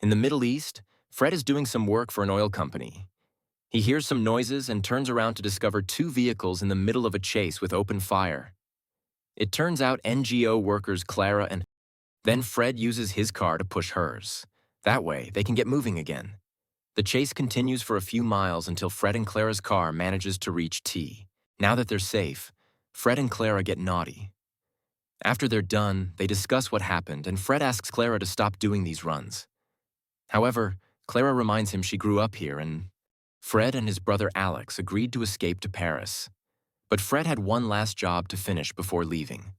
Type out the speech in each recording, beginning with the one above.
In the Middle East, Fred is doing some work for an oil company. He hears some noises and turns around to discover two vehicles in the middle of a chase with open fire. It turns out NGO workers Clara and then Fred uses his car to push hers. That way, they can get moving again. The chase continues for a few miles until Fred and Clara's car manages to reach T. Now that they're safe, Fred and Clara get naughty. After they're done, they discuss what happened, and Fred asks Clara to stop doing these runs. However, Clara reminds him she grew up here, and Fred and his brother Alex agreed to escape to Paris. But Fred had one last job to finish before leaving.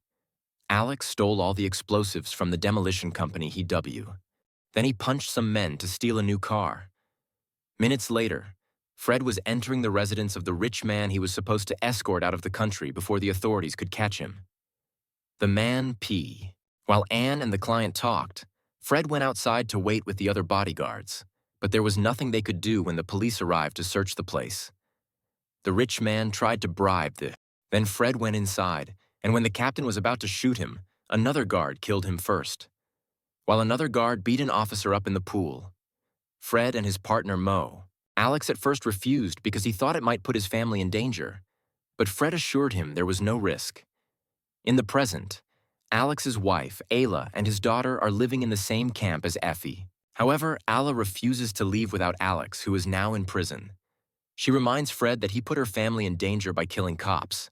Alex stole all the explosives from the demolition company W. Then he punched some men to steal a new car. Minutes later, Fred was entering the residence of the rich man he was supposed to escort out of the country before the authorities could catch him. The man P. While Anne and the client talked, Fred went outside to wait with the other bodyguards, but there was nothing they could do when the police arrived to search the place. The rich man tried to bribe Then Fred went inside, and when the captain was about to shoot him, another guard killed him first. While another guard beat an officer up in the pool. Fred and his partner Mo. Alex at first refused because he thought it might put his family in danger, but Fred assured him there was no risk. In the present, Alex's wife, Ayla, and his daughter are living in the same camp as Effie. However, Ayla refuses to leave without Alex, who is now in prison. She reminds Fred that he put her family in danger by killing cops.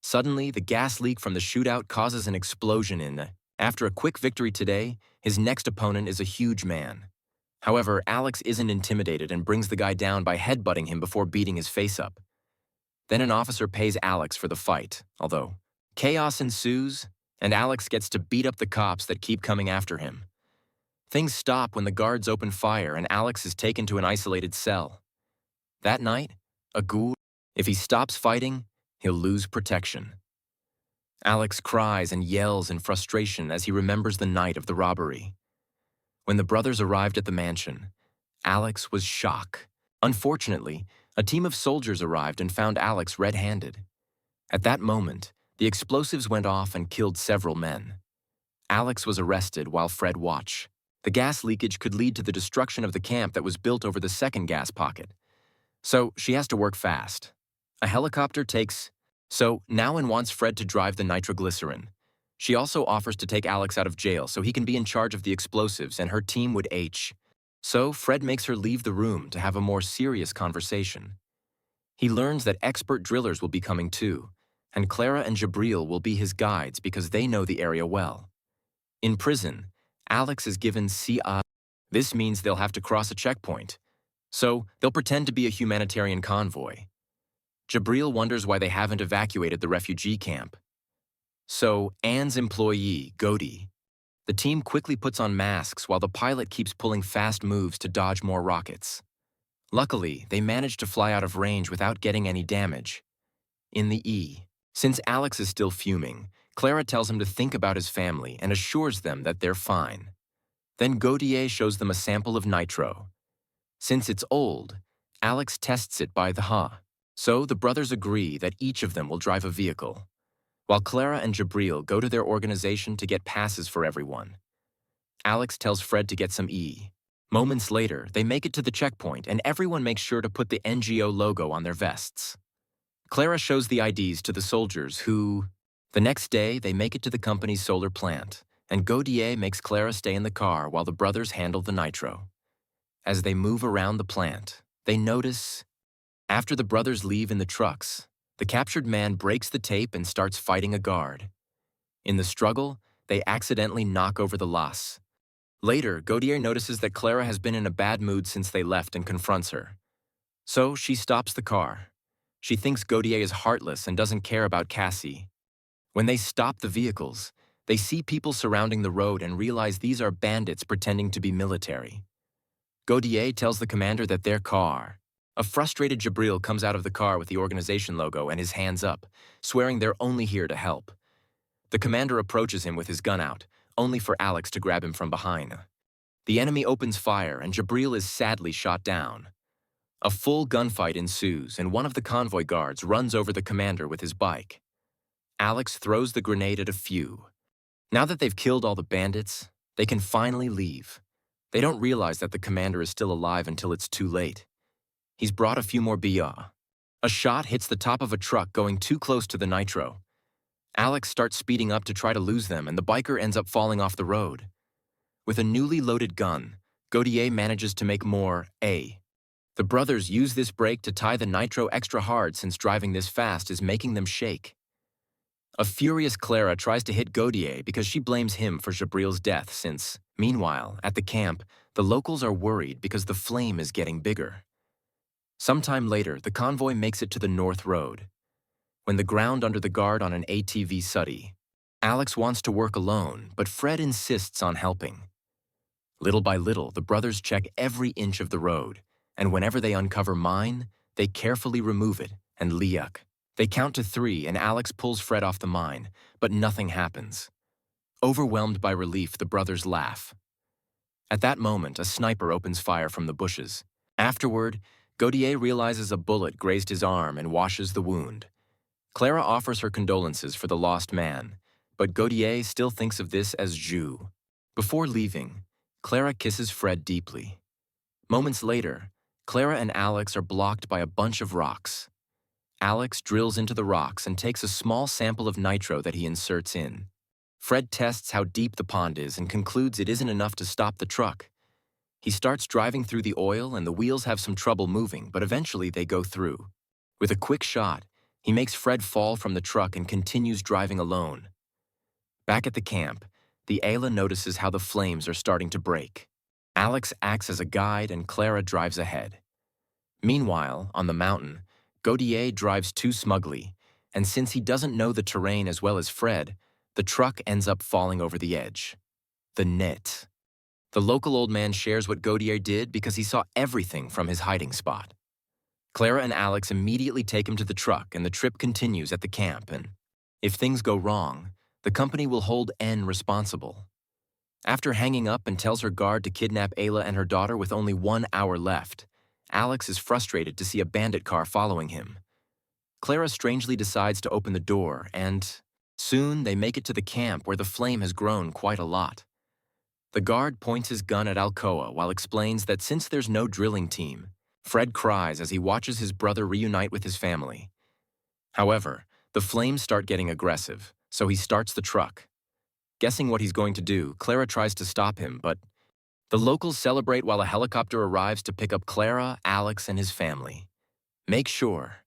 Suddenly, the gas leak from the shootout causes an explosion After a quick victory today, his next opponent is a huge man. However, Alex isn't intimidated and brings the guy down by headbutting him before beating his face up. Then an officer pays Alex for the fight, although chaos ensues, and Alex gets to beat up the cops that keep coming after him. Things stop when the guards open fire and Alex is taken to an isolated cell. That night, a ghoul, if he stops fighting, he'll lose protection. Alex cries and yells in frustration as he remembers the night of the robbery. When the brothers arrived at the mansion, Alex was shocked. Unfortunately, a team of soldiers arrived and found Alex red-handed. At that moment, the explosives went off and killed several men. Alex was arrested while Fred watched. The gas leakage could lead to the destruction of the camp that was built over the second gas pocket. So she has to work fast. A helicopter takes... So now Anne wants Fred to drive the nitroglycerin. She also offers to take Alex out of jail so he can be in charge of the explosives and her team would So Fred makes her leave the room to have a more serious conversation. He learns that expert drillers will be coming too, and Clara and Jabril will be his guides because they know the area well. In prison, Alex is given CI. This means they'll have to cross a checkpoint. So they'll pretend to be a humanitarian convoy. Jabril wonders why they haven't evacuated the refugee camp. So Anne's employee, Godi. The team quickly puts on masks while the pilot keeps pulling fast moves to dodge more rockets. Luckily, they manage to fly out of range without getting any damage. In the Since Alex is still fuming, Clara tells him to think about his family and assures them that they're fine. Then Godier shows them a sample of nitro. Since it's old, Alex tests it by So the brothers agree that each of them will drive a vehicle, while Clara and Jabril go to their organization to get passes for everyone. Alex tells Fred to get some Moments later, they make it to the checkpoint and everyone makes sure to put the NGO logo on their vests. Clara shows the IDs to the soldiers who... The next day, they make it to the company's solar plant, and Godier makes Clara stay in the car while the brothers handle the nitro. As they move around the plant, they notice... After the brothers leave in the trucks, the captured man breaks the tape and starts fighting a guard. In the struggle, they accidentally knock over the las. Later, Godier notices that Clara has been in a bad mood since they left and confronts her. So she stops the car. She thinks Godier is heartless and doesn't care about Cassie. When they stop the vehicles, they see people surrounding the road and realize these are bandits pretending to be military. Godier tells the commander that their car... A frustrated Jabril comes out of the car with the organization logo and his hands up, swearing they're only here to help. The commander approaches him with his gun out, only for Alex to grab him from behind. The enemy opens fire and Jabril is sadly shot down. A full gunfight ensues and one of the convoy guards runs over the commander with his bike. Alex throws the grenade at a few. Now that they've killed all the bandits, they can finally leave. They don't realize that the commander is still alive until it's too late. He's brought a few more BR. A shot hits the top of a truck going too close to the nitro. Alex starts speeding up to try to lose them, and the biker ends up falling off the road. With a newly loaded gun, Gautier manages to make more A. The brothers use this brake to tie the nitro extra hard since driving this fast is making them shake. A furious Clara tries to hit Gautier because she blames him for Jabril's death since, meanwhile, at the camp, the locals are worried because the flame is getting bigger. Sometime later, the convoy makes it to the North Road. When the ground under the guard on an ATV suddy, Alex wants to work alone, but Fred insists on helping. Little by little, the brothers check every inch of the road, and whenever they uncover mine, they carefully remove it and liuck. They count to 3 and Alex pulls Fred off the mine, but nothing happens. Overwhelmed by relief, the brothers laugh. At that moment, a sniper opens fire from the bushes. Afterward, Gautier realizes a bullet grazed his arm and washes the wound. Clara offers her condolences for the lost man, but Gautier still thinks of this as jus. Before leaving, Clara kisses Fred deeply. Moments later, Clara and Alex are blocked by a bunch of rocks. Alex drills into the rocks and takes a small sample of nitro that he inserts in. Fred tests how deep the pond is and concludes it isn't enough to stop the truck. He starts driving through the oil and the wheels have some trouble moving, but eventually they go through. With a quick shot, he makes Fred fall from the truck and continues driving alone. Back at the camp, the Ayla notices how the flames are starting to break. Alex acts as a guide and Clara drives ahead. Meanwhile, on the mountain, Gautier drives too smugly, and since he doesn't know the terrain as well as Fred, the truck ends up falling over the edge. The net. The local old man shares what Gautier did because he saw everything from his hiding spot. Clara and Alex immediately take him to the truck and the trip continues at the camp, and if things go wrong, the company will hold N responsible. After hanging up and tells her guard to kidnap Ayla and her daughter with only 1 hour left, Alex is frustrated to see a bandit car following him. Clara strangely decides to open the door, and soon they make it to the camp where the flame has grown quite a lot. The guard points his gun at Alcoa while explains that since there's no drilling team, Fred cries as he watches his brother reunite with his family. However, the flames start getting aggressive, so he starts the truck. Guessing what he's going to do, Clara tries to stop him, but the locals celebrate while a helicopter arrives to pick up Clara, Alex, and his family. Make sure